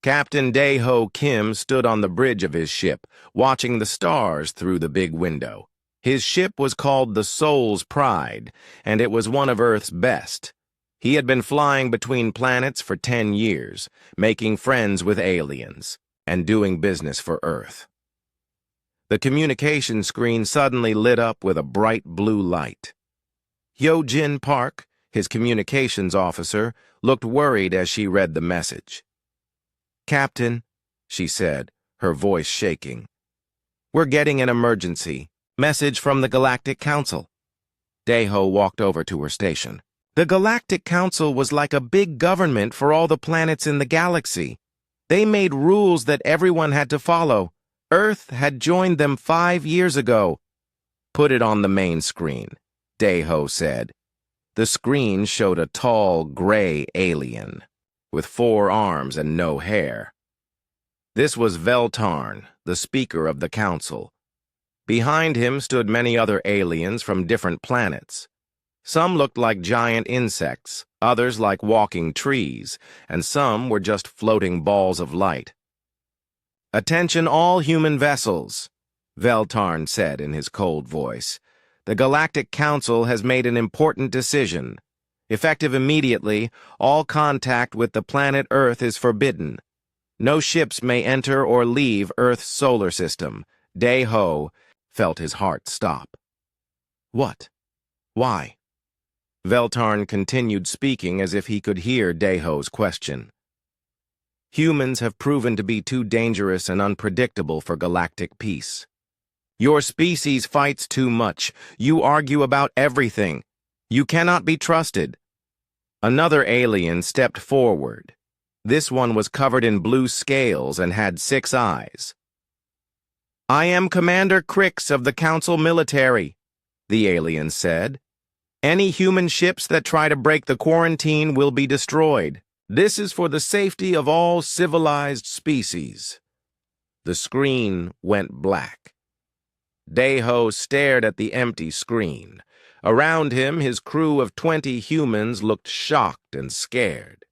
Captain Dae-ho Kim stood on the bridge of his ship, watching the stars through the big window. His ship was called the Soul's Pride, and it was one of Earth's best. He had been flying between planets for 10 years, making friends with aliens, and doing business for Earth. The communication screen suddenly lit up with a bright blue light. Hyo-jin Park, his communications officer, looked worried as she read the message. "Captain," she said, her voice shaking. "We're getting an emergency. Message from the Galactic Council." Dae-ho walked over to her station. The Galactic Council was like a big government for all the planets in the galaxy. They made rules that everyone had to follow. Earth had joined them 5 years ago. "Put it on the main screen," Dae-ho said. The screen showed a tall, gray alien, with 4 arms and no hair. This was Veltarn, the Speaker of the Council. Behind him stood many other aliens from different planets. Some looked like giant insects, others like walking trees, and some were just floating balls of light. "Attention all human vessels," Veltarn said in his cold voice. "The Galactic Council has made an important decision. Effective immediately, all contact with the planet Earth is forbidden. No ships may enter or leave Earth's solar system." Dae-ho felt his heart stop. "What? Why?" Veltarn continued speaking as if he could hear Dae-ho's question. "Humans have proven to be too dangerous and unpredictable for galactic peace. Your species fights too much. You argue about everything. You cannot be trusted." Another alien stepped forward. This one was covered in blue scales and had 6 eyes. "I am Commander Crix of the Council Military," the alien said. "Any human ships that try to break the quarantine will be destroyed. This is for the safety of all civilized species." The screen went black. Dae-ho stared at the empty screen. Around him, his crew of 20 humans looked shocked and scared.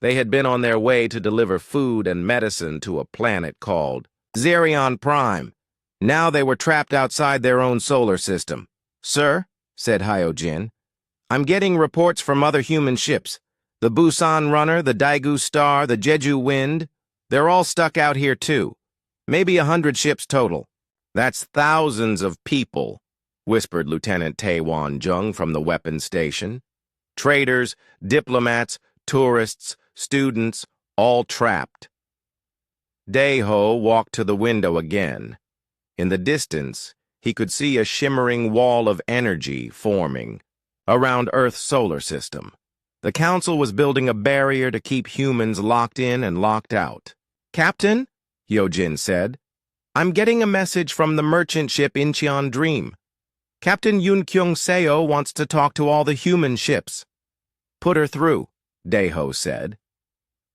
They had been on their way to deliver food and medicine to a planet called Zerion Prime. Now they were trapped outside their own solar system. "Sir," said Hyo-jin, "I'm getting reports from other human ships. The Busan Runner, the Daegu Star, the Jeju Wind, they're all stuck out here too. Maybe 100 ships total." "That's thousands of people," whispered Lieutenant Tae-won-jung from the weapons station. "Traders, diplomats, tourists, students, all trapped." Dae-ho walked to the window again. In the distance, he could see a shimmering wall of energy forming around Earth's solar system. The Council was building a barrier to keep humans locked in and locked out. "Captain," Hyo-jin said, "I'm getting a message from the merchant ship Incheon Dream. Captain Yoon-kyung Seo wants to talk to all the human ships." "Put her through," Dae-ho said.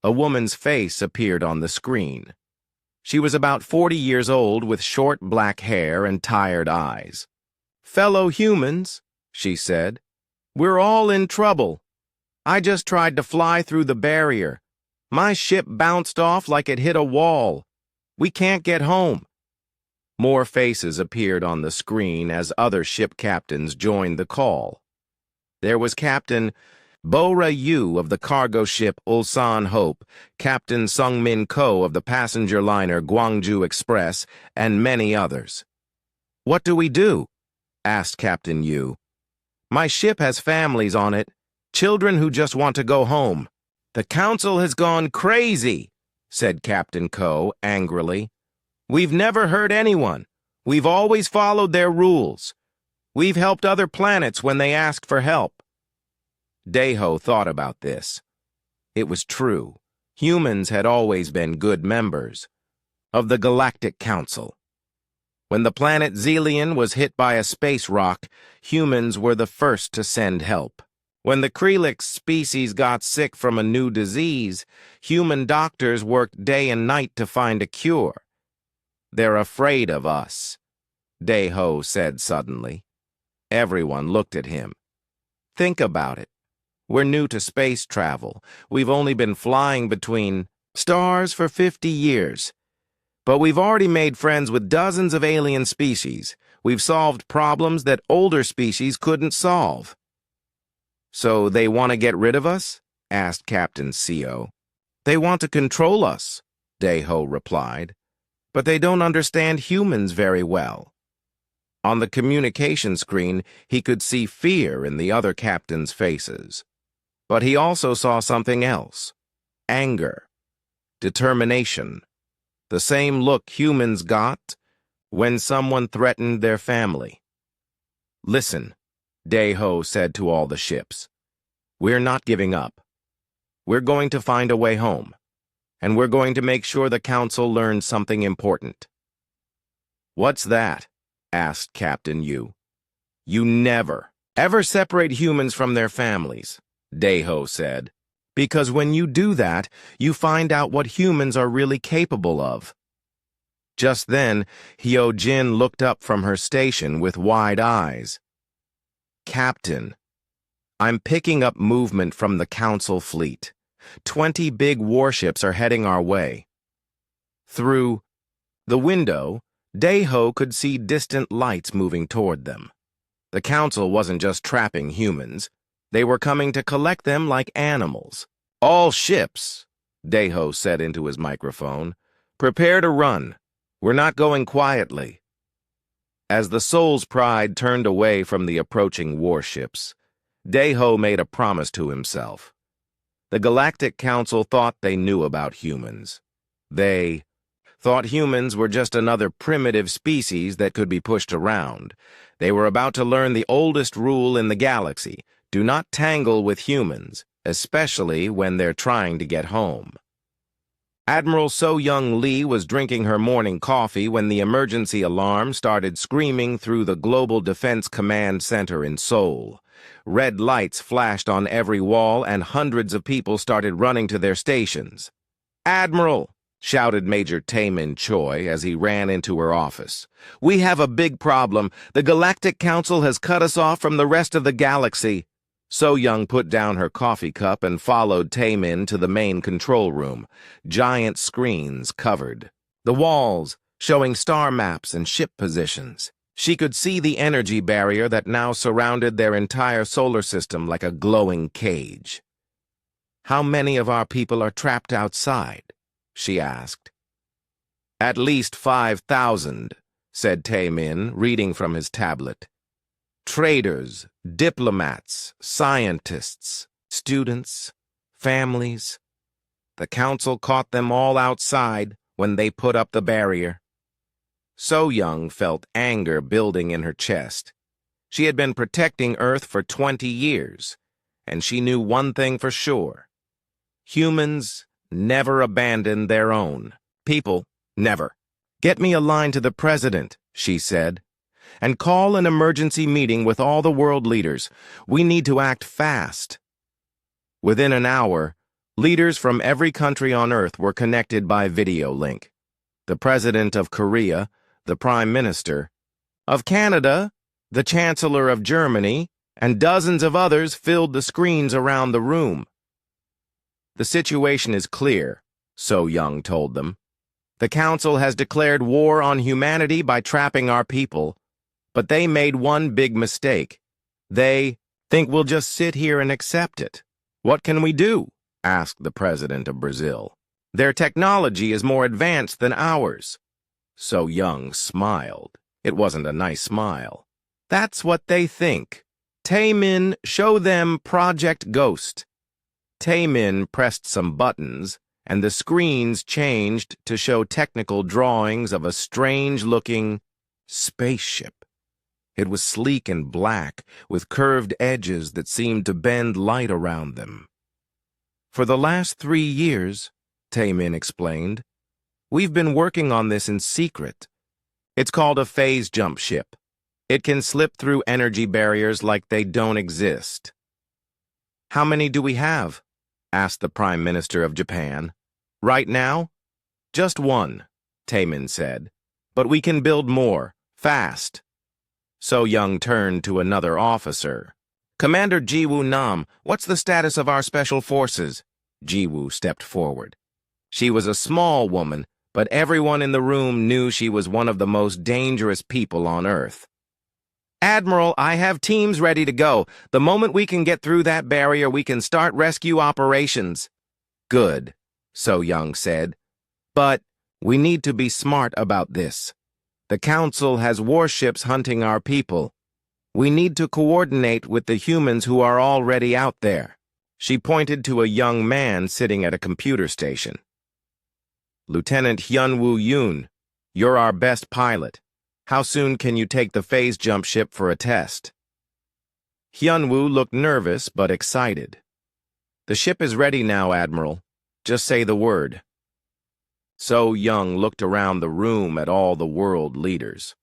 A woman's face appeared on the screen. She was about 40 years old with short black hair and tired eyes. "Fellow humans," she said, "we're all in trouble. I just tried to fly through the barrier. My ship bounced off like it hit a wall. We can't get home." More faces appeared on the screen as other ship captains joined the call. There was Captain Bora Yu of the cargo ship Ulsan Hope, Captain Sungmin Ko of the passenger liner Gwangju Express, and many others. "What do we do?" asked Captain Yu. "My ship has families on it, children who just want to go home." "The Council has gone crazy," said Captain Ko angrily. "We've never hurt anyone. We've always followed their rules. We've helped other planets when they asked for help." Dae-ho thought about this. It was true. Humans had always been good members of the Galactic Council. When the planet Xelion was hit by a space rock, humans were the first to send help. When the Krelix species got sick from a new disease, human doctors worked day and night to find a cure. "They're afraid of us," Dae-ho said suddenly. Everyone looked at him. "Think about it. We're new to space travel. We've only been flying between Stars for 50 years. But we've already made friends with dozens of alien species. We've solved problems that older species couldn't solve. So they want to get rid of us? Asked Captain CO. They want to control us, Daeho replied. But they don't understand humans very well. On the communication screen, he could see fear in the other captains' faces. But he also saw something else. Anger. Determination. The same look humans got when someone threatened their family. Listen, Daeho said to all the ships. We're not giving up. We're going to find a way home. And we're going to make sure the Council learns something important. What's that? Asked Captain Yu. You never, ever separate humans from their families, Daeho said. Because when you do that, you find out what humans are really capable of. Just then, Hyojin looked up from her station with wide eyes. Captain, I'm picking up movement from the Council fleet. 20 big warships are heading our way. Through the window, Daeho could see distant lights moving toward them. The Council wasn't just trapping humans. They were coming to collect them like animals. All ships, Daeho said into his microphone, prepare to run. We're not going quietly. As the Soul's Pride turned away from the approaching warships, Daeho made a promise to himself. The Galactic Council thought they knew about humans. They thought humans were just another primitive species that could be pushed around. They were about to learn the oldest rule in the galaxy: do not tangle with humans, especially when they're trying to get home. Admiral So-Young Lee was drinking her morning coffee when the emergency alarm started screaming through the Global Defense Command Center in Seoul. Red lights flashed on every wall and hundreds of people started running to their stations. Admiral, shouted Major Taemin Choi as he ran into her office. We have a big problem. The Galactic Council has cut us off from the rest of the galaxy. So-Young put down her coffee cup and followed Taemin to the main control room. Giant screens covered the walls, showing star maps and ship positions. She could see the energy barrier that now surrounded their entire solar system like a glowing cage. How many of our people are trapped outside? She asked. At least 5,000, said Taemin, reading from his tablet. Traders, diplomats, scientists, students, families. The Council caught them all outside when they put up the barrier. So-Young felt anger building in her chest. She had been protecting Earth for 20 years, and she knew one thing for sure. Humans never abandon their own. People, never. Get me a line to the president, she said, and call an emergency meeting with all the world leaders. We need to act fast. Within an hour, leaders from every country on Earth were connected by video link. The President of Korea, the Prime Minister of Canada, the Chancellor of Germany, and dozens of others filled the screens around the room. The situation is clear, So-Young told them. The Council has declared war on humanity by trapping our people, but they made one big mistake. They think we'll just sit here and accept it. What can we do? Asked the President of Brazil. Their technology is more advanced than ours. So-Young smiled. It wasn't a nice smile. That's what they think. Taemin, show them Project Ghost. Taemin pressed some buttons, and the screens changed to show technical drawings of a strange-looking spaceship. It was sleek and black, with curved edges that seemed to bend light around them. For the last 3 years, Taemin explained, we've been working on this in secret. It's called a phase jump ship. It can slip through energy barriers like they don't exist. How many do we have? Asked the Prime Minister of Japan. Right now? Just one, Taemin said. But we can build more, fast. So-Young turned to another officer. Commander Jiwoo Nam, what's the status of our special forces? Jiwoo stepped forward. She was a small woman, but everyone in the room knew she was one of the most dangerous people on Earth. "Admiral, I have teams ready to go. The moment we can get through that barrier, we can start rescue operations." "Good," So-Young said. "But we need to be smart about this. The Council has warships hunting our people. We need to coordinate with the humans who are already out there." She pointed to a young man sitting at a computer station. "Lieutenant Hyun-Woo Yoon, you're our best pilot. How soon can you take the phase jump ship for a test?" Hyun-Woo looked nervous but excited. "The ship is ready now, Admiral. Just say the word." So-Young looked around the room at all the world leaders.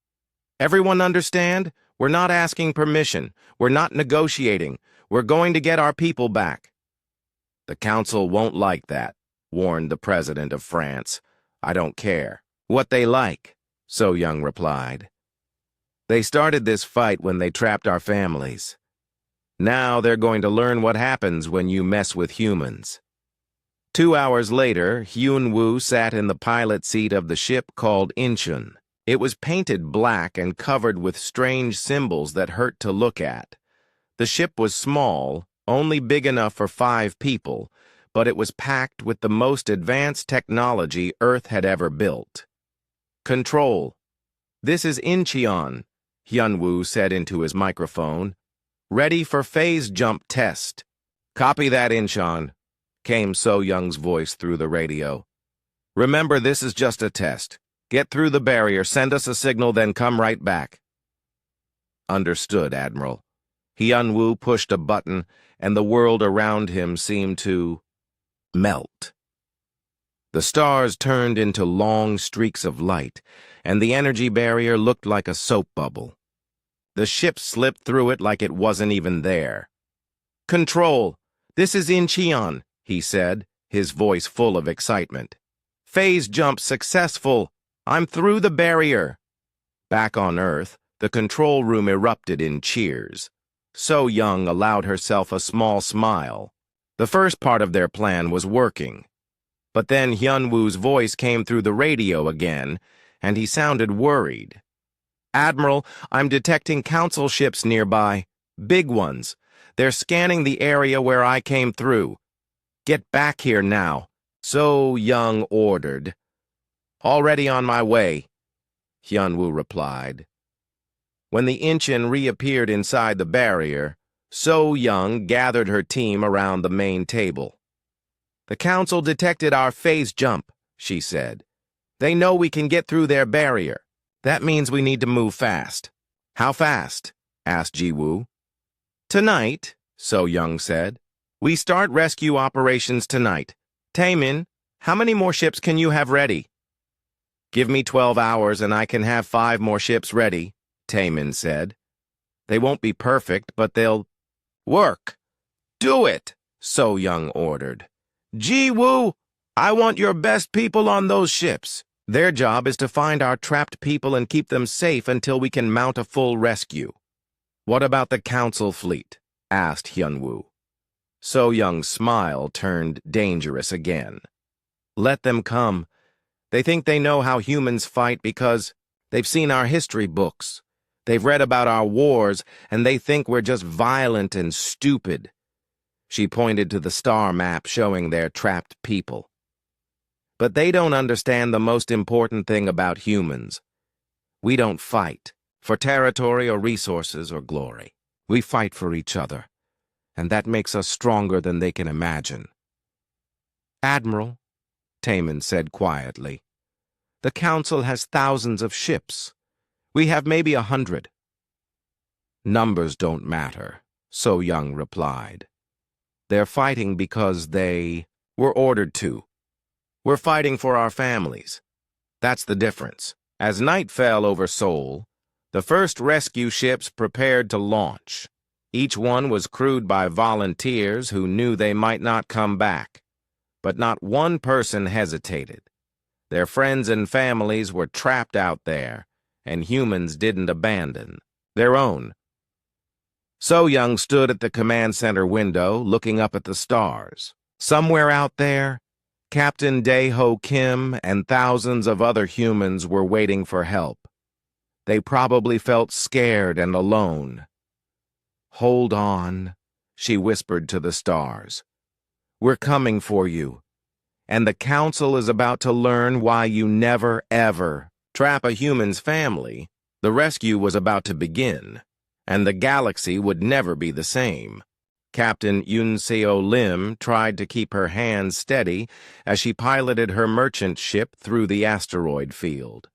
"Everyone understand? We're not asking permission. We're not negotiating. We're going to get our people back." "The Council won't like that," warned the President of France. "I don't care what they like," So-Young replied. "They started this fight when they trapped our families. Now they're going to learn what happens when you mess with humans." 2 hours later, Hyun-Woo sat in the pilot seat of the ship called Incheon. It was painted black and covered with strange symbols that hurt to look at. The ship was small, only big enough for 5 people, but it was packed with the most advanced technology Earth had ever built. "Control. This is Incheon," Hyun-Woo said into his microphone. "Ready for phase jump test." "Copy that, Incheon," came So-Young's voice through the radio. "Remember, this is just a test. Get through the barrier, send us a signal, then come right back." "Understood, Admiral." Hyun-Woo pushed a button, and the world around him seemed to melt. The stars turned into long streaks of light, and the energy barrier looked like a soap bubble. The ship slipped through it like it wasn't even there. "Control, this is Incheon," he said, his voice full of excitement. "Phase jump successful. I'm through the barrier." Back on Earth, the control room erupted in cheers. So-Young allowed herself a small smile. The first part of their plan was working. But then Hyun-Woo's voice came through the radio again, and he sounded worried. "Admiral, I'm detecting Council ships nearby. Big ones. They're scanning the area where I came through. Get back here now," So-Young ordered. "Already on my way," Hyun-Woo replied. When the Incheon reappeared inside the barrier, So-Young gathered her team around the main table. "The Council detected our phase jump," she said. "They know we can get through their barrier. That means we need to move fast." "How fast?" asked Ji-Woo. "Tonight," So-Young said. "We start rescue operations tonight. Taemin, how many more ships can you have ready?" "Give me 12 hours and I can have 5 more ships ready," Taemin said. "They won't be perfect, but they'll work." "Do it," So-Young ordered. "Ji-Woo, I want your best people on those ships. Their job is to find our trapped people and keep them safe until we can mount a full rescue." "What about the Council fleet?" asked Hyun-Woo. So-Young's smile turned dangerous again. "Let them come. They think they know how humans fight because they've seen our history books. They've read about our wars, and they think we're just violent and stupid." She pointed to the star map showing their trapped people. "But they don't understand the most important thing about humans. We don't fight for territory or resources or glory. We fight for each other, and that makes us stronger than they can imagine." "Admiral," Taemin said quietly, "the Council has thousands of ships. We have maybe 100. "Numbers don't matter," So-Young replied. "They're fighting because they were ordered to. We're fighting for our families. That's the difference." As night fell over Seoul, the first rescue ships prepared to launch. Each one was crewed by volunteers who knew they might not come back. But not one person hesitated. Their friends and families were trapped out there, and humans didn't abandon their own. So-Young stood at the command center window, looking up at the stars. Somewhere out there, Captain Dae-ho Kim and thousands of other humans were waiting for help. They probably felt scared and alone. "Hold on," she whispered to the stars. "We're coming for you. And the council is about to learn why you never, ever trap a human's family. The rescue was about to begin, and the galaxy would never be the same." Captain Yoon Seo Lim tried to keep her hands steady as she piloted her merchant ship through the asteroid field.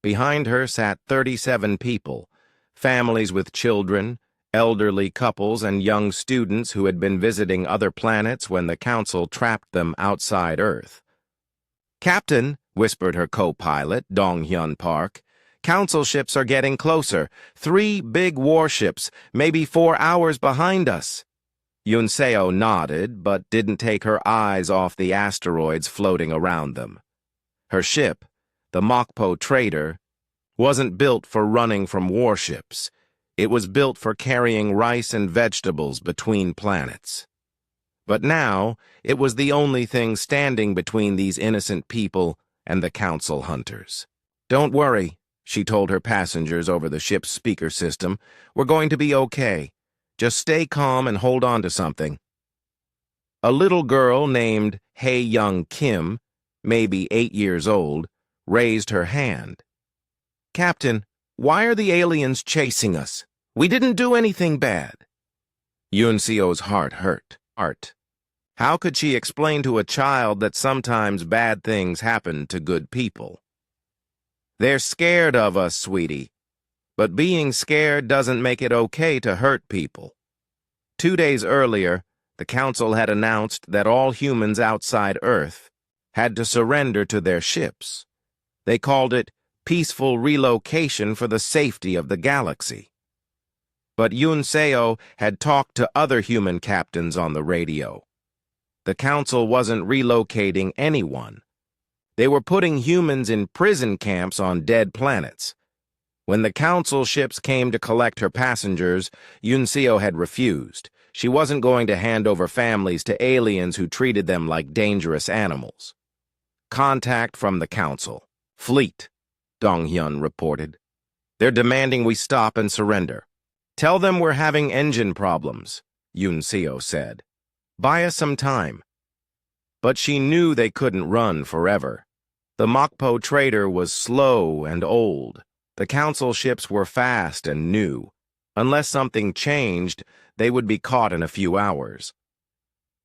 Behind her sat 37 people, families with children, elderly couples, and young students who had been visiting other planets when the council trapped them outside Earth. "Captain," whispered her co-pilot, Dong-hyun Park, "council ships are getting closer. 3 big warships, maybe 4 hours behind us." Yoon Seo nodded, but didn't take her eyes off the asteroids floating around them. Her ship, the Mokpo Trader, wasn't built for running from warships. It was built for carrying rice and vegetables between planets. But now, it was the only thing standing between these innocent people and the council hunters. "Don't worry," she told her passengers over the ship's speaker system. "We're going to be okay. Just stay calm and hold on to something." A little girl named Hae-young Kim, maybe 8 years old, raised her hand. "Captain, why are the aliens chasing us? We didn't do anything bad." Yoon Seo's heart hurt. How could she explain to a child that sometimes bad things happen to good people? "They're scared of us, sweetie. But being scared doesn't make it okay to hurt people." 2 days earlier, the council had announced that all humans outside Earth had to surrender to their ships. They called it peaceful relocation for the safety of the galaxy. But Yoon Seo had talked to other human captains on the radio. The council wasn't relocating anyone. They were putting humans in prison camps on dead planets. When the council ships came to collect her passengers, Yoon Seo had refused. She wasn't going to hand over families to aliens who treated them like dangerous animals. "Contact from the council. Fleet," Dong-hyun reported. "They're demanding we stop and surrender." "Tell them we're having engine problems," Yoon Seo said. "Buy us some time." But she knew they couldn't run forever. The Mokpo Trader was slow and old. The council ships were fast and new. Unless something changed, they would be caught in a few hours.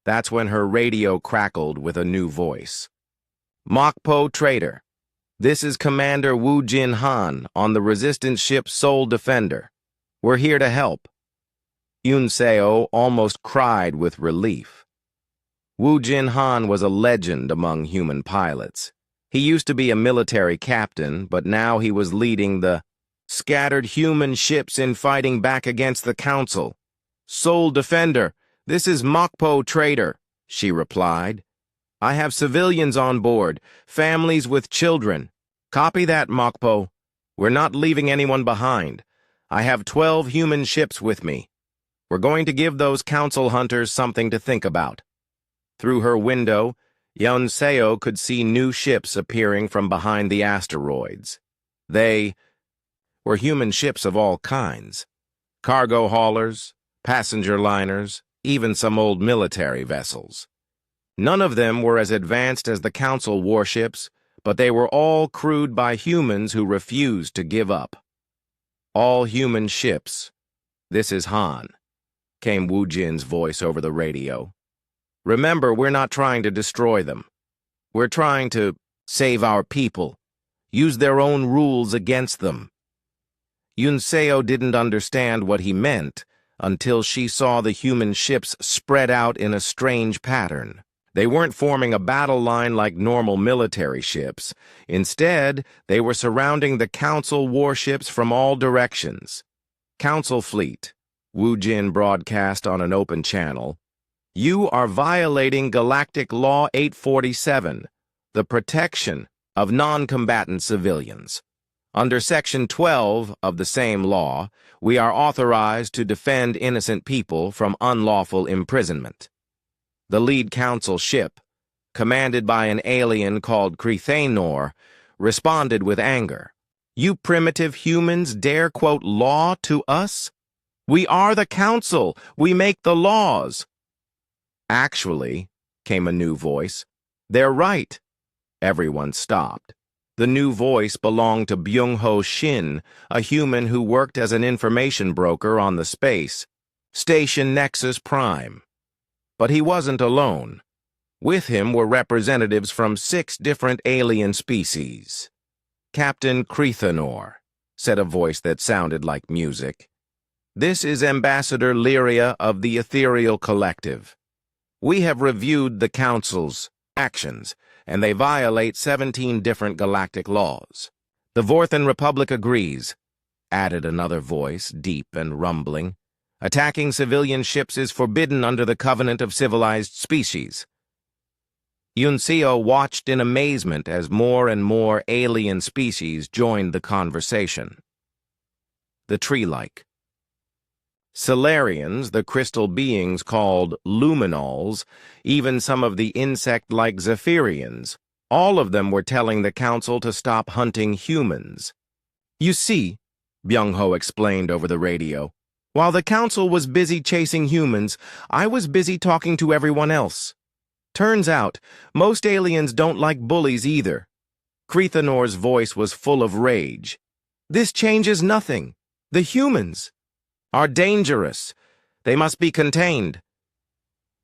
That's when her radio crackled with a new voice. "Mokpo Trader, this is Commander Woo Jin Han on the resistance ship Soul Defender. We're here to help." Yoon Seo almost cried with relief. Woo Jin Han was a legend among human pilots. He used to be a military captain, but now he was leading the scattered human ships in fighting back against the council. "Soul Defender, this is Mokpo Trader," she replied. "I have civilians on board, families with children." "Copy that, Mokpo. We're not leaving anyone behind. I have 12 human ships with me. We're going to give those council hunters something to think about." Through her window, Yoon Seo could see new ships appearing from behind the asteroids. They were human ships of all kinds. Cargo haulers, passenger liners, even some old military vessels. None of them were as advanced as the council warships, but they were all crewed by humans who refused to give up. "All human ships. This is Han," came Woo Jin's voice over the radio. "Remember, we're not trying to destroy them. We're trying to save our people, use their own rules against them." Yoon Seo didn't understand what he meant until she saw the human ships spread out in a strange pattern. They weren't forming a battle line like normal military ships. Instead, they were surrounding the council warships from all directions. "Council Fleet," Woo Jin broadcast on an open channel, "you are violating Galactic Law 847, the protection of non-combatant civilians. Under Section 12 of the same law, we are authorized to defend innocent people from unlawful imprisonment." The lead council ship, commanded by an alien called Crethanor, responded with anger. You primitive humans dare quote law to us? We are the council. We make the laws. Actually, came a new voice. They're right. Everyone stopped. The new voice belonged to Byung-ho Shin, a human who worked as an information broker on the space Station Nexus Prime. But he wasn't alone. With him were representatives from 6 different alien species. Captain Crethanor, said a voice that sounded like music. This is Ambassador Lyria of the Ethereal Collective. We have reviewed the Council's actions, and they violate 17 different galactic laws. The Vorthan Republic agrees, added another voice, deep and rumbling. Attacking civilian ships is forbidden under the Covenant of Civilized Species. Yunseo watched in amazement as more and more alien species joined the conversation. The tree-like. Solarians, the crystal beings called luminols, even some of the insect-like Zephyrians, all of them were telling the council to stop hunting humans. You see, Byung-ho explained over the radio, while the council was busy chasing humans, I was busy talking to everyone else. Turns out, most aliens don't like bullies either. Crethanor's voice was full of rage. This changes nothing. The humans are dangerous. They must be contained.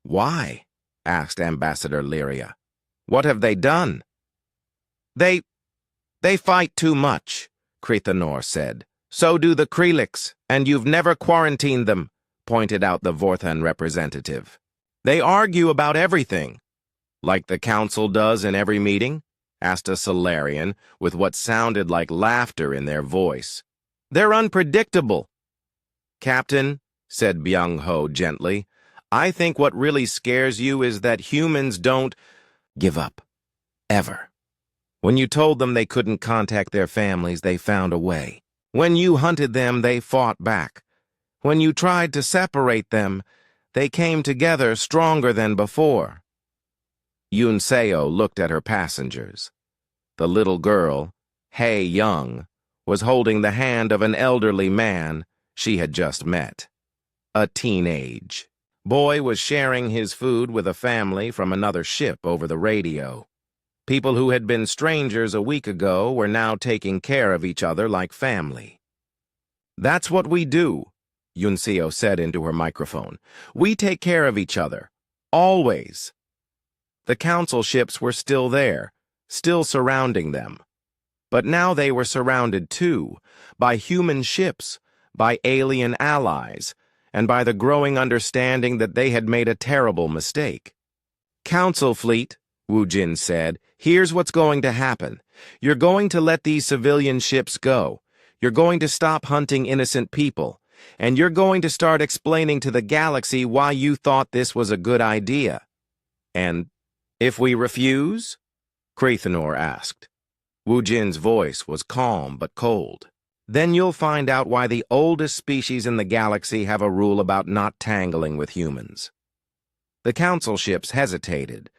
Why? Asked Ambassador Lyria. What have they done? They fight too much, Crethanor said. So do the Krelix, and you've never quarantined them, pointed out the Vorthan representative. They argue about everything. Like the council does in every meeting? Asked a Solarian, with what sounded like laughter in their voice. They're unpredictable. Captain, said Byung-ho gently, I think what really scares you is that humans don't give up. Ever. When you told them they couldn't contact their families, they found a way. When you hunted them, they fought back. When you tried to separate them, they came together stronger than before. Yunseo looked at her passengers. The little girl, Hae Young, was holding the hand of an elderly man she had just met. A teenage boy was sharing his food with a family from another ship over the radio. People who had been strangers a week ago were now taking care of each other like family. That's what we do, Yunseo said into her microphone. We take care of each other. Always. The council ships were still there, still surrounding them. But now they were surrounded too, by human ships, by alien allies, and by the growing understanding that they had made a terrible mistake. Council fleet, Wu Jin said, here's what's going to happen. You're going to let these civilian ships go. You're going to stop hunting innocent people. And you're going to start explaining to the galaxy why you thought this was a good idea. And if we refuse? Crethanor asked. Wu Jin's voice was calm but cold. Then you'll find out why the oldest species in the galaxy have a rule about not tangling with humans. The council ships hesitated.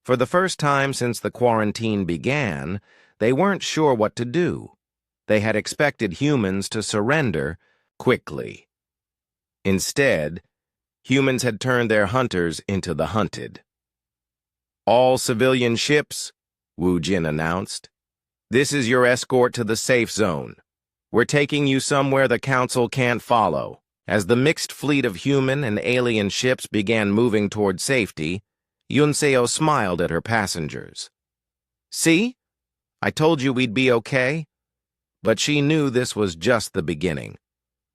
For the first time since the quarantine began, they weren't sure what to do. They had expected humans to surrender quickly. Instead, humans had turned their hunters into the hunted. All civilian ships, Wu Jin announced. This is your escort to the safe zone. We're taking you somewhere the council can't follow. As the mixed fleet of human and alien ships began moving toward safety, Yunseo smiled at her passengers. See? I told you we'd be okay. But she knew this was just the beginning.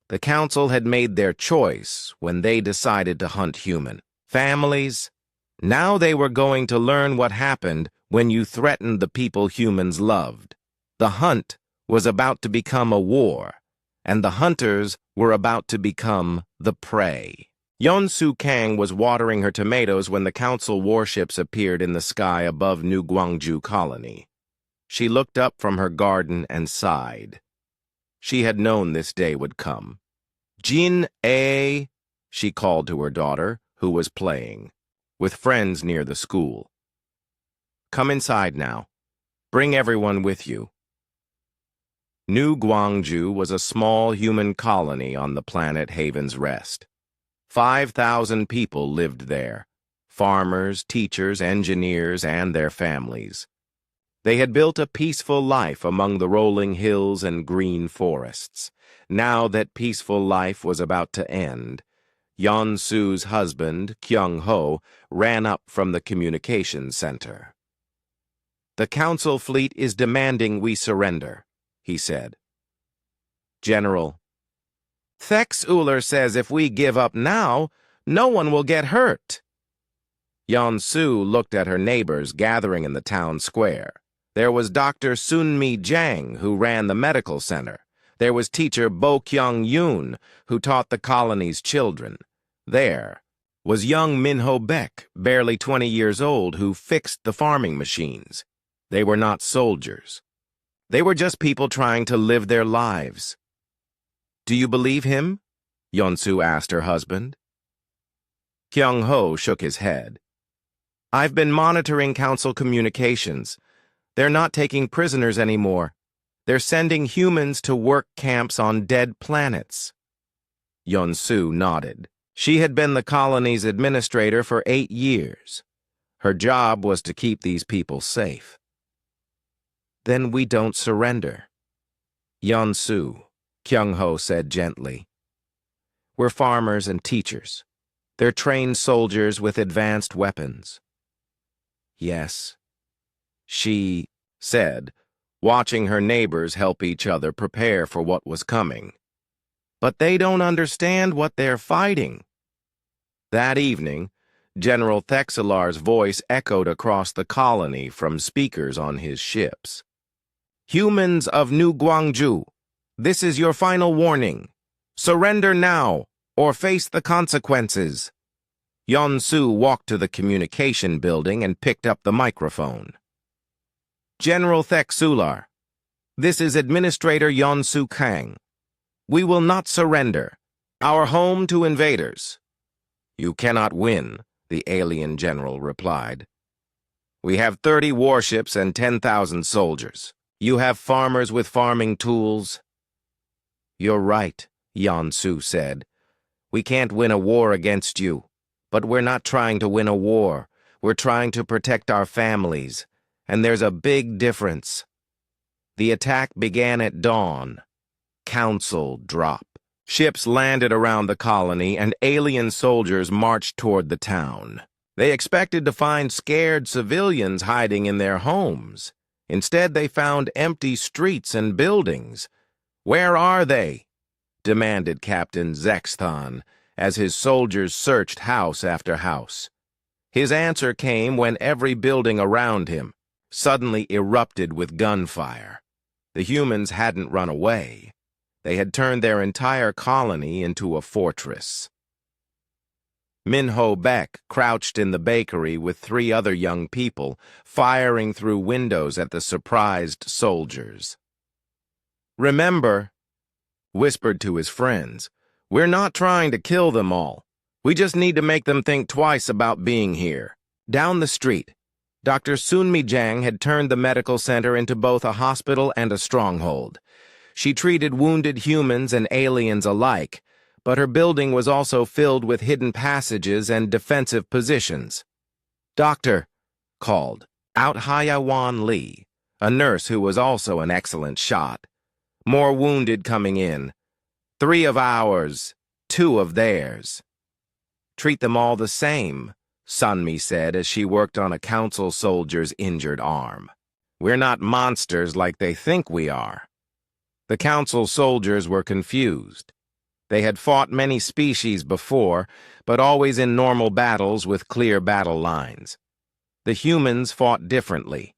The council had made their choice when they decided to hunt human families. Now they were going to learn what happened when you threatened the people humans loved. The hunt was about to become a war, and the hunters were about to become the prey. Yeonsu Kang was watering her tomatoes when the council warships appeared in the sky above New Gwangju Colony. She looked up from her garden and sighed. She had known this day would come. Jin-A, she called to her daughter, who was playing with friends near the school. Come inside now. Bring everyone with you. New Gwangju was a small human colony on the planet Haven's Rest. 5,000 people lived there, farmers, teachers, engineers, and their families. They had built a peaceful life among the rolling hills and green forests. Now that peaceful life was about to end, Yeon-Su's husband, Kyung-ho, ran up from the communications center. "The Council fleet is demanding we surrender," he said. "General, Thex-Uller says if we give up now, no one will get hurt." Yeon-Su looked at her neighbors gathering in the town square. There was Dr. Sun-Mi Jang, who ran the medical center. There was teacher Bo Kyung-yoon, who taught the colony's children. There was young Min-ho Baek, barely 20 years old, who fixed the farming machines. They were not soldiers. They were just people trying to live their lives. "Do you believe him?" Yeon-Su asked her husband. Kyung-ho shook his head. "I've been monitoring council communications. They're not taking prisoners anymore. They're sending humans to work camps on dead planets." Yeon-Su nodded. She had been the colony's administrator for 8 years. Her job was to keep these people safe. "Then we don't surrender." "Yeon-Su," Kyung-ho said gently. "We're farmers and teachers. They're trained soldiers with advanced weapons." "Yes," she said, watching her neighbors help each other prepare for what was coming. "But they don't understand what they're fighting." That evening, General Thex-Ullar's voice echoed across the colony from speakers on his ships. "Humans of New Gwangju, this is your final warning. Surrender now, or face the consequences." Yeon-Su walked to the communication building and picked up the microphone. "General Thex-Ullar, this is Administrator Yeon-Su Kang. We will not surrender. Our home to invaders." "You cannot win," the alien general replied. "We have 30 warships and 10,000 soldiers. You have farmers with farming tools." "You're right," Yeon-Su said. "We can't win a war against you. But we're not trying to win a war. We're trying to protect our families. And there's a big difference." The attack began at dawn. Council drop. Ships landed around the colony and alien soldiers marched toward the town. They expected to find scared civilians hiding in their homes. Instead, they found empty streets and buildings. "Where are they?" demanded Captain Zexthon as his soldiers searched house after house. His answer came when every building around him suddenly erupted with gunfire. The humans hadn't run away. They had turned their entire colony into a fortress. Min-ho Baek crouched in the bakery with 3 other young people, firing through windows at the surprised soldiers. "Remember," whispered to his friends, "we're not trying to kill them all. We just need to make them think twice about being here." Down the street, Dr. Sun-Mi Jang had turned the medical center into both a hospital and a stronghold. She treated wounded humans and aliens alike, but her building was also filled with hidden passages and defensive positions. "Doctor," called out Hyawan Lee, a nurse who was also an excellent shot. "More wounded coming in. 3 of ours, 2 of theirs." "Treat them all the same," Sun-Mi said as she worked on a council soldier's injured arm. "We're not monsters like they think we are." The council soldiers were confused. They had fought many species before, but always in normal battles with clear battle lines. The humans fought differently.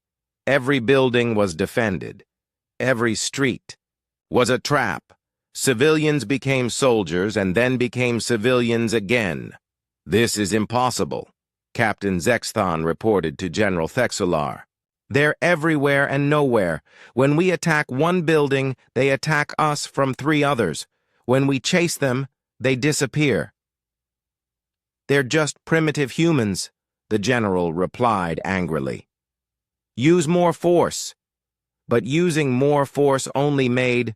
Every building was defended. Every street was a trap. Civilians became soldiers and then became civilians again. "This is impossible," Captain Zexthon reported to General Thex-Ullar. "They're everywhere and nowhere. When we attack one building, they attack us from 3 others. When we chase them, they disappear." "They're just primitive humans," the general replied angrily. Use more force. But using more force only made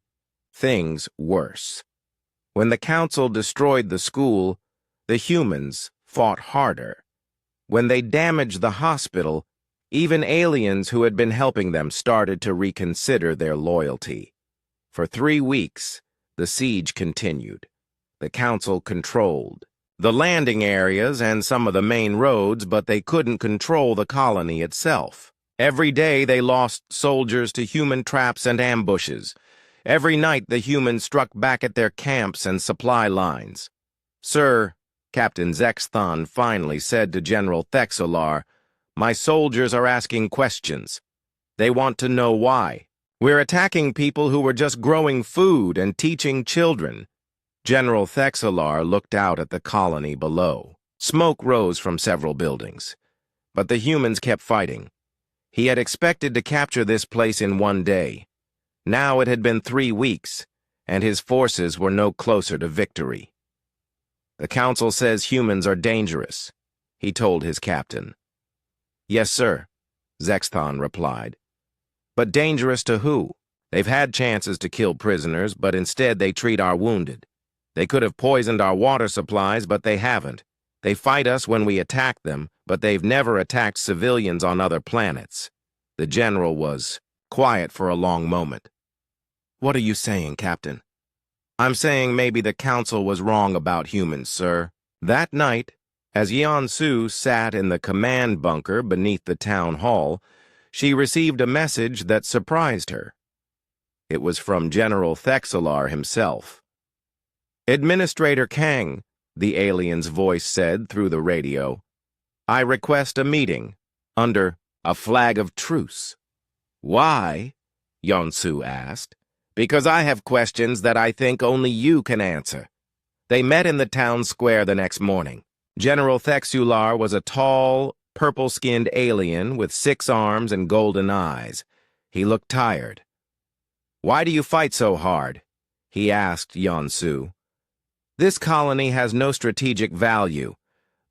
things worse. When the council destroyed the school, the humans fought harder. When they damaged the hospital, even aliens who had been helping them started to reconsider their loyalty. For 3 weeks, the siege continued. The council controlled the landing areas and some of the main roads, but they couldn't control the colony itself. Every day they lost soldiers to human traps and ambushes. Every night the humans struck back at their camps and supply lines. "Sir," Captain Zexthon finally said to General Thexelar, "my soldiers are asking questions. They want to know why. We're attacking people who were just growing food and teaching children." General Thexelar looked out at the colony below. Smoke rose from several buildings, but the humans kept fighting. He had expected to capture this place in 1 day. Now it had been 3 weeks, and his forces were no closer to victory. "The council says humans are dangerous," he told his captain. "Yes, sir," Zexthon replied. "But dangerous to who? They've had chances to kill prisoners, but instead they treat our wounded. They could have poisoned our water supplies, but they haven't. They fight us when we attack them, but they've never attacked civilians on other planets." The general was quiet for a long moment. "What are you saying, Captain?" "I'm saying maybe the council was wrong about humans, sir." That night, as Yeon-su sat in the command bunker beneath the town hall, she received a message that surprised her. It was from General Thexelar himself. "Administrator Kang," the alien's voice said through the radio, "I request a meeting under a flag of truce." "Why?" Yeon-su asked. "Because I have questions that I think only you can answer." They met in the town square the next morning. General Thexelar was a tall, purple-skinned alien with 6 arms and golden eyes. He looked tired. "Why do you fight so hard?" he asked Yeon-su. "This colony has no strategic value.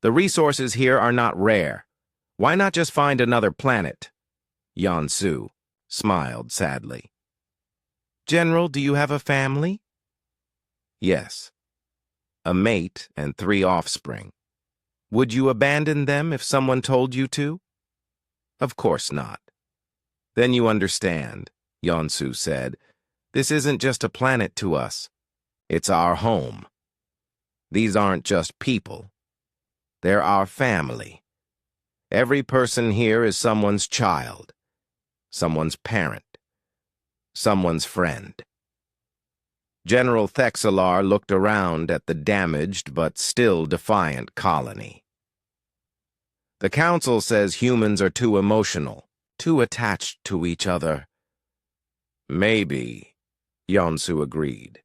The resources here are not rare. Why not just find another planet?" Yeon-su smiled sadly. "General, do you have a family?" "Yes. A mate and 3 offspring. Would you abandon them if someone told you to?" "Of course not." "Then you understand," Yeon-su said. "This isn't just a planet to us. It's our home. These aren't just people. They're our family. Every person here is someone's child, someone's parent, someone's friend." General Thexelar looked around at the damaged but still defiant colony. "The council says humans are too emotional, too attached to each other." "Maybe," Yeon-su agreed.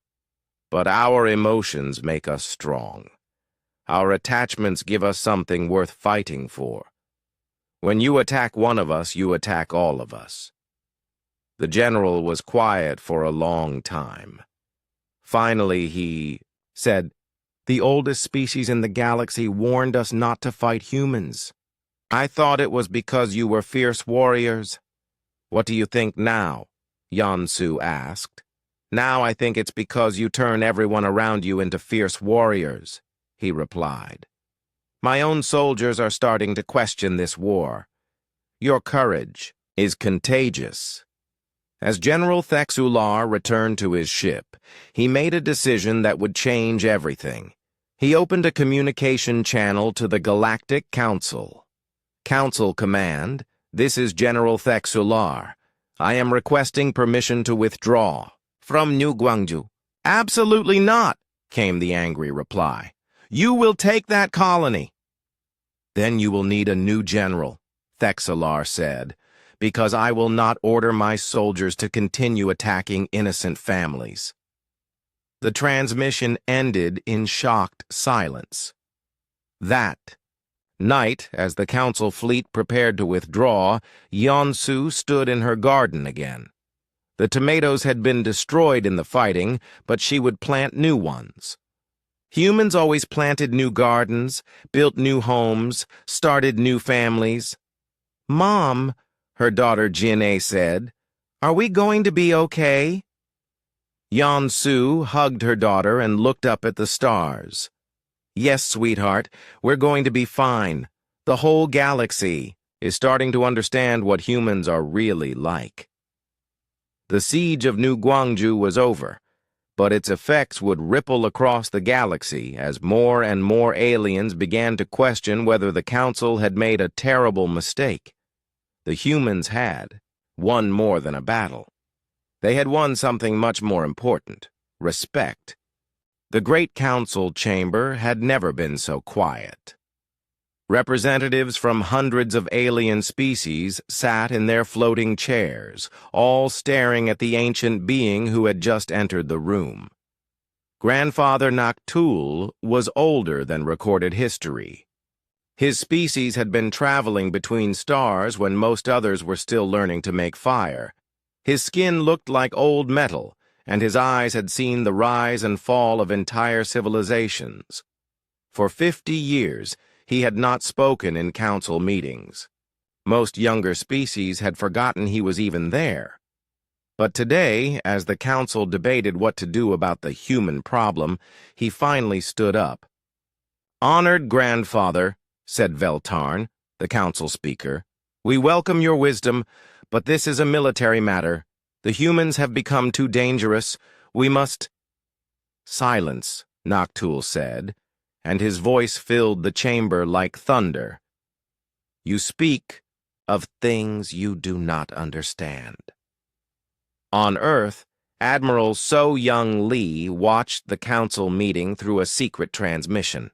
"But our emotions make us strong. Our attachments give us something worth fighting for. When you attack one of us, you attack all of us." The general was quiet for a long time. Finally, he said, "The oldest species in the galaxy warned us not to fight humans. I thought it was because you were fierce warriors." "What do you think now?" Yeon-su asked. "Now I think it's because you turn everyone around you into fierce warriors," he replied. "My own soldiers are starting to question this war. Your courage is contagious." As General Thexelar returned to his ship, he made a decision that would change everything. He opened a communication channel to the Galactic Council. "Council Command, this is General Thexelar. I am requesting permission to withdraw." "From New Gwangju." "Absolutely not," came the angry reply. "You will take that colony." "Then you will need a new general," Thexelar said, "because I will not order my soldiers to continue attacking innocent families." The transmission ended in shocked silence. That night, as the council fleet prepared to withdraw, Yeon-su stood in her garden again. The tomatoes had been destroyed in the fighting, but she would plant new ones. Humans always planted new gardens, built new homes, started new families. "Mom, her daughter Jin-A said. "Are we going to be okay?" Yeon-Su hugged her daughter and looked up at the stars. "Yes, sweetheart, we're going to be fine. The whole galaxy is starting to understand what humans are really like." The siege of New Gwangju was over, but its effects would ripple across the galaxy as more and more aliens began to question whether the Council had made a terrible mistake. The humans had won more than a battle. They had won something much more important: respect. The Great Council chamber had never been so quiet. Representatives from hundreds of alien species sat in their floating chairs, all staring at the ancient being who had just entered the room. Grandfather Noctul was older than recorded history. His species had been traveling between stars when most others were still learning to make fire. His skin looked like old metal, and his eyes had seen the rise and fall of entire civilizations. For 50 years, he had not spoken in council meetings. Most younger species had forgotten he was even there. But today, as the council debated what to do about the human problem, he finally stood up. "Honored grandfather," said Veltarn, the council speaker, "we welcome your wisdom, but this is a military matter. The humans have become too dangerous. We must—" "Silence," Noctul said, and his voice filled the chamber like thunder. "You speak of things you do not understand." On Earth, Admiral So-Young Lee watched the council meeting through a secret transmission.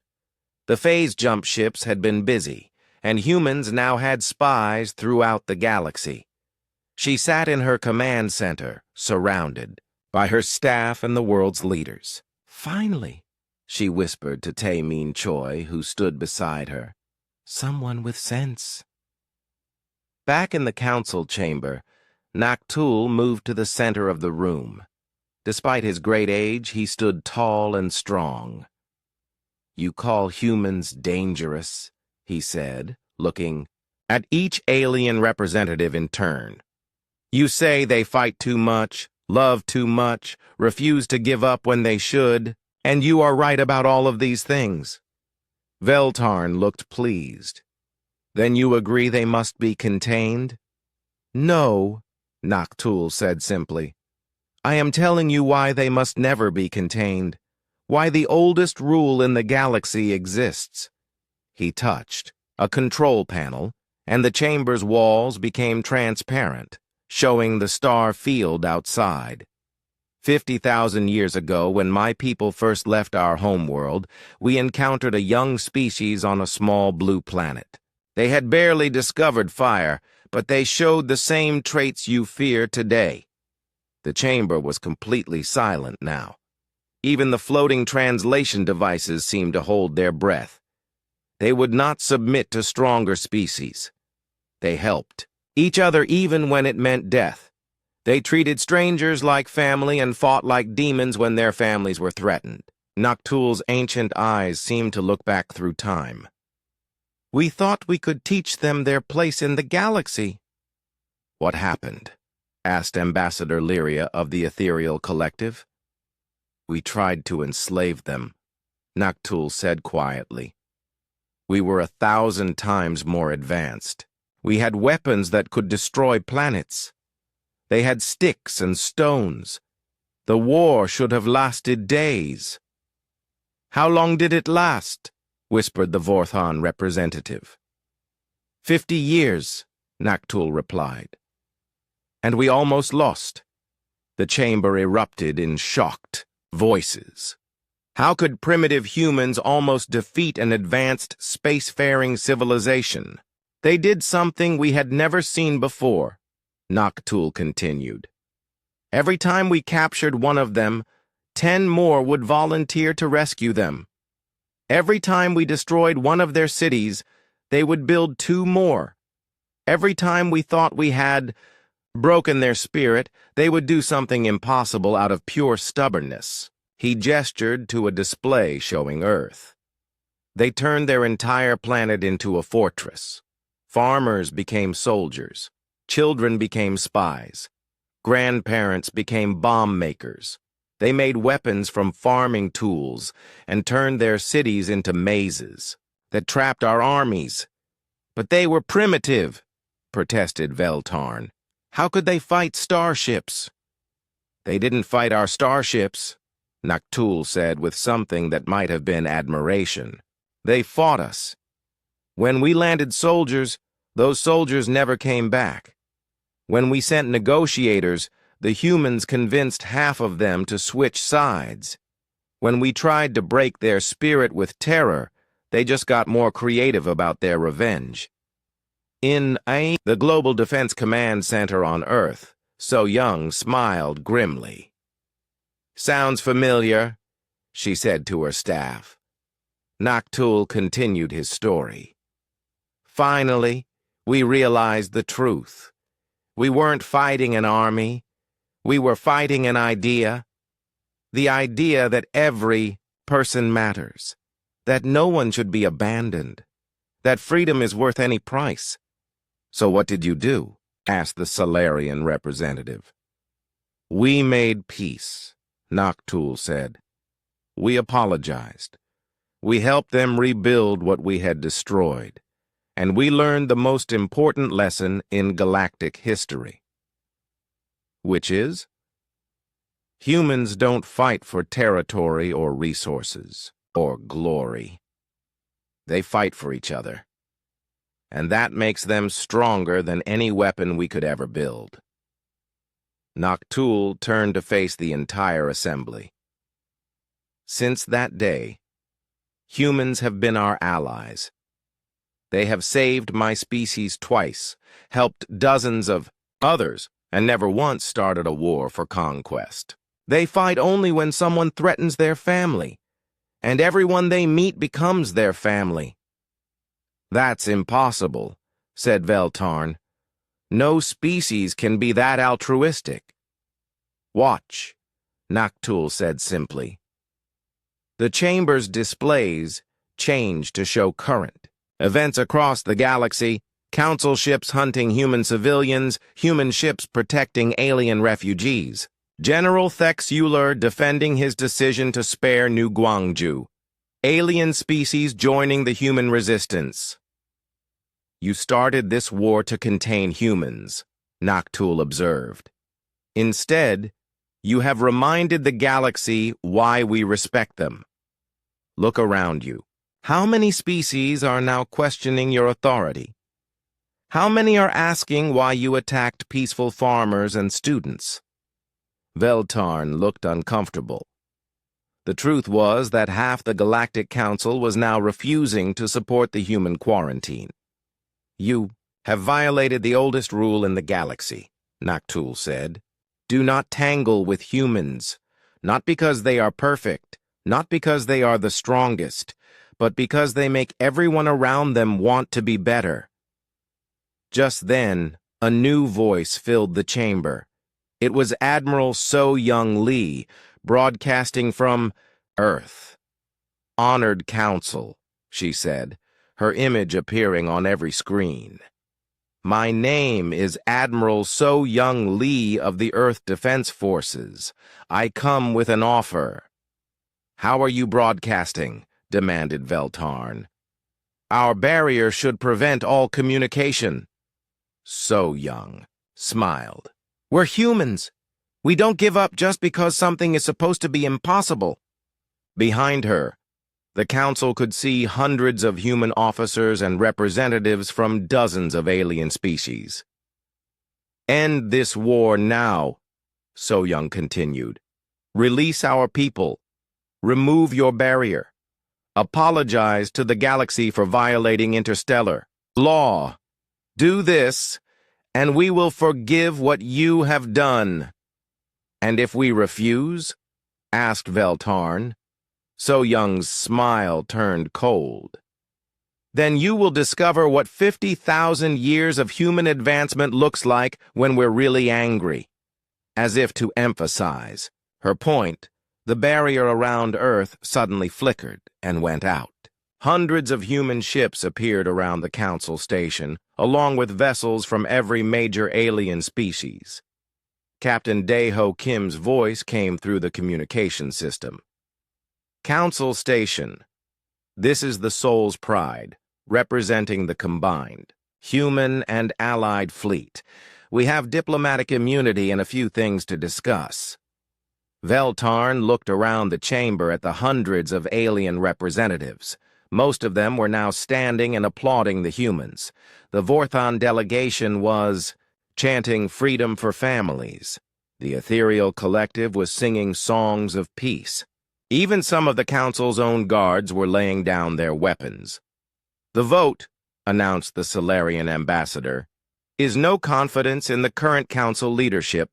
The phase jump ships had been busy, and humans now had spies throughout the galaxy. She sat in her command center, surrounded by her staff and the world's leaders. "Finally," she whispered to Tae-Min Choi, who stood beside her. "Someone with sense." Back in the council chamber, Noctul moved to the center of the room. Despite his great age, he stood tall and strong. "You call humans dangerous," he said, looking at each alien representative in turn. "You say they fight too much, love too much, refuse to give up when they should, and you are right about all of these things." Veltarn looked pleased. "Then you agree they must be contained?" "No," Noctul said simply. "I am telling you why they must never be contained, why the oldest rule in the galaxy exists." He touched a control panel, and the chamber's walls became transparent, showing the star field outside. 50,000 years ago, when my people first left our homeworld, we encountered a young species on a small blue planet. They had barely discovered fire, but they showed the same traits you fear today. The chamber was completely silent now. Even the floating translation devices seemed to hold their breath. They would not submit to stronger species. They helped each other even when it meant death. They treated strangers like family and fought like demons when their families were threatened. Noctul's ancient eyes seemed to look back through time. "We thought we could teach them their place in the galaxy." "What happened?" asked Ambassador Lyria of the Ethereal Collective. "We tried to enslave them," Noctul said quietly. "We were 1,000 times more advanced. We had weapons that could destroy planets. They had sticks and stones. The war should have lasted days." "How long did it last?" whispered the Vorthon representative. 50 years, Noctul replied. "And we almost lost." The chamber erupted in shocked voices. How could primitive humans almost defeat an advanced spacefaring civilization? "They did something we had never seen before," Noctul continued. "Every time we captured one of them, 10 more would volunteer to rescue them. Every time we destroyed one of their cities, they would build 2 more. Every time we thought we had broken their spirit, they would do something impossible out of pure stubbornness." He gestured to a display showing Earth. "They turned their entire planet into a fortress. Farmers became soldiers. Children became spies. Grandparents became bomb makers. They made weapons from farming tools and turned their cities into mazes that trapped our armies. But they were primitive, protested Veltarn. How could they fight starships? They didn't fight our starships, Noctul said with something that might have been admiration. They fought us. When we landed soldiers, those soldiers never came back. When we sent negotiators, the humans convinced half of them to switch sides. When we tried to break their spirit with terror, they just got more creative about their revenge. In the Global Defense Command Center on Earth, So Young smiled grimly. Sounds familiar, she said to her staff. Noctul continued his story. Finally, we realized the truth. We weren't fighting an army. We were fighting an idea. The idea that every person matters. That no one should be abandoned. That freedom is worth any price. So what did you do? Asked the Solarian representative. We made peace, Noctul said. We apologized. We helped them rebuild what we had destroyed. And we learned the most important lesson in galactic history. Which is? Humans don't fight for territory or resources, or glory. They fight for each other. And that makes them stronger than any weapon we could ever build. Noctul turned to face the entire assembly. Since that day, humans have been our allies. They have saved my species twice, helped dozens of others, and never once started a war for conquest. They fight only when someone threatens their family, and everyone they meet becomes their family. That's impossible, said Veltarn. No species can be that altruistic. Watch, Noctul said simply. The chamber's displays changed to show current. Events across the galaxy, council ships hunting human civilians, human ships protecting alien refugees. General Thex Euler defending his decision to spare New Guangzhou. Alien species joining the human resistance. You started this war to contain humans, Noctul observed. Instead, you have reminded the galaxy why we respect them. Look around you. How many species are now questioning your authority? How many are asking why you attacked peaceful farmers and students? Veltarn looked uncomfortable. The truth was that half the Galactic Council was now refusing to support the human quarantine. You have violated the oldest rule in the galaxy, Noctul said. Do not tangle with humans, not because they are perfect, not because they are the strongest, but because they make everyone around them want to be better. Just then, a new voice filled the chamber. It was Admiral So Young Lee, broadcasting from Earth. Honored Council, she said, her image appearing on every screen. My name is Admiral So Young Lee of the Earth Defense Forces. I come with an offer. How are you broadcasting? Demanded Veltarn. Our barrier should prevent all communication. So Young smiled. We're humans. We don't give up just because something is supposed to be impossible. Behind her, the council could see hundreds of human officers and representatives from dozens of alien species. End this war now, So Young continued. Release our people. Remove your barrier. Apologize to the galaxy for violating interstellar law. Do this, and we will forgive what you have done. And if we refuse? Asked Veltarn. So Young's smile turned cold. Then you will discover what 50,000 years of human advancement looks like when we're really angry. As if to emphasize her point, the barrier around Earth suddenly flickered and went out. Hundreds of human ships appeared around the Council station, along with vessels from every major alien species. Captain Dae-ho Kim's voice came through the communication system. Council Station. This is the Soul's Pride, representing the combined human and allied fleet. We have diplomatic immunity and a few things to discuss. Veltarn looked around the chamber at the hundreds of alien representatives. Most of them were now standing and applauding the humans. The Vorthon delegation was chanting freedom for families. The ethereal collective was singing songs of peace. Even some of the council's own guards were laying down their weapons. The vote, announced the Solarian ambassador, is no confidence in the current council leadership.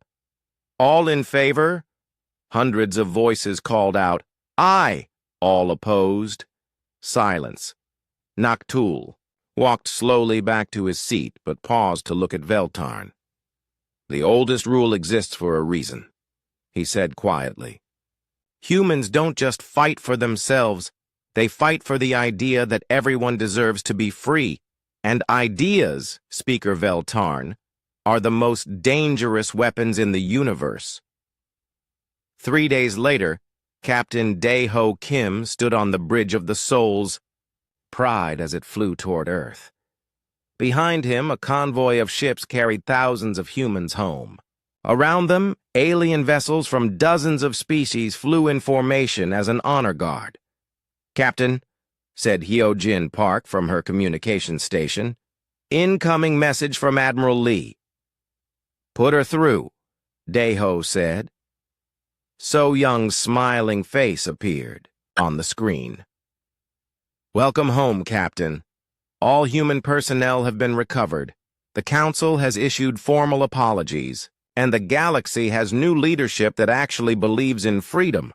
All in favor? Hundreds of voices called out, "Aye!" All opposed. Silence. Noctul walked slowly back to his seat, but paused to look at Veltarn. "The oldest rule exists for a reason," he said quietly. "Humans don't just fight for themselves, they fight for the idea that everyone deserves to be free. And ideas, Speaker Veltarn, are the most dangerous weapons in the universe." 3 days later, Captain Dae-ho Kim stood on the bridge of the Soul's Pride as it flew toward Earth. Behind him, a convoy of ships carried thousands of humans home. Around them, alien vessels from dozens of species flew in formation as an honor guard. "Captain," said Hyojin Park from her communication station, "incoming message from Admiral Lee." "Put her through," Dae-ho said. So Young's smiling face appeared on the screen. "Welcome home, Captain. All human personnel have been recovered. The Council has issued formal apologies, and the galaxy has new leadership that actually believes in freedom."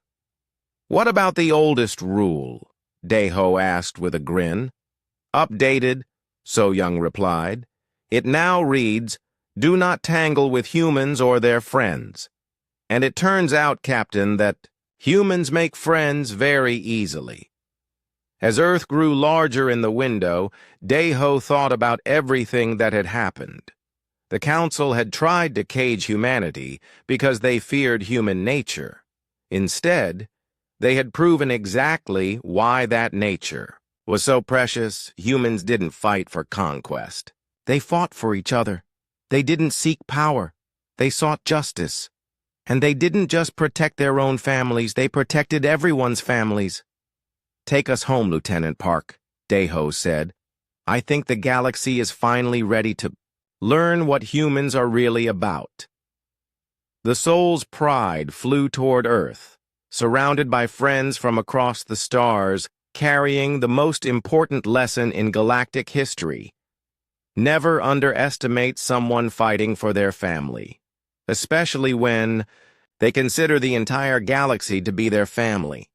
"What about the oldest rule?" Dae-ho asked with a grin. "Updated," So Young replied. "It now reads, 'Do not tangle with humans or their friends.' And it turns out, Captain, that humans make friends very easily." As Earth grew larger in the window, Dae-ho thought about everything that had happened. The Council had tried to cage humanity because they feared human nature. Instead, they had proven exactly why that nature was so precious. Humans didn't fight for conquest. They fought for each other. They didn't seek power. They sought justice. And they didn't just protect their own families, they protected everyone's families. "Take us home, Lieutenant Park," Dae-ho said. "I think the galaxy is finally ready to learn what humans are really about." The Soul's Pride flew toward Earth, surrounded by friends from across the stars, carrying the most important lesson in galactic history. Never underestimate someone fighting for their family, especially when they consider the entire galaxy to be their family.